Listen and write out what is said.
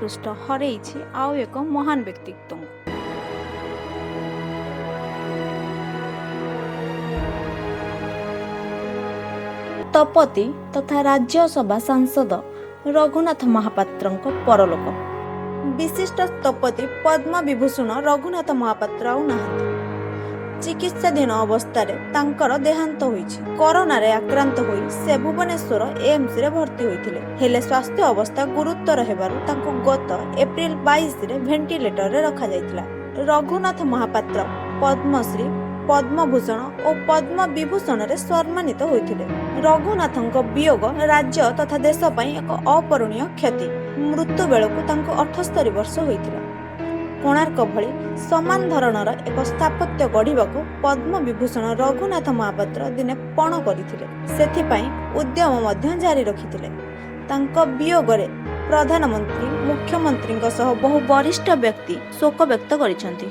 पृष्ठ हरेइछि आउ एक महान व्यक्तित्व। तपति तथा राज्यसभा सांसद रघुनाथ महापात्र परलोक। विशिष्ट स्थपति पद्म विभूषण रघुनाथ महापात्र आउ नाहांती। चिकित्साधीन अवस्था तांकर देहांत होईछि। कोरोना रे आक्रांत होई से भुवनेश्वर एम्स रे भर्ती होइथिले, हेले स्वास्थ्य अवस्था गुरुतर हेबारु तांको गत एप्रिल 22 रे वेंटिलेटर रे रखा जायतिला। रघुनाथ महापात्र पद्मश्री, पद्मभूषण और पद्म विभूषण रे सम्मानित होइथिले। रघुनाथଙ୍କ वियोग राज्य तथा देश पई एक अपरणीय क्षति। मृत्यु बेलकु तांको 78 वर्ष होइथिला। कोणार्क भली समान धरणर एक स्थापत्य गढ़िबाकू पद्म विभूषण रघुनाथ महापात्र दिने पण करथिले। सेथिपई उद्यम मध्य जारी रखिथिले। तांको वियोगरे प्रधानमंत्री, मुख्यमंत्री सह बहु वरिष्ठ व्यक्ति शोक व्यक्त करिसेंती।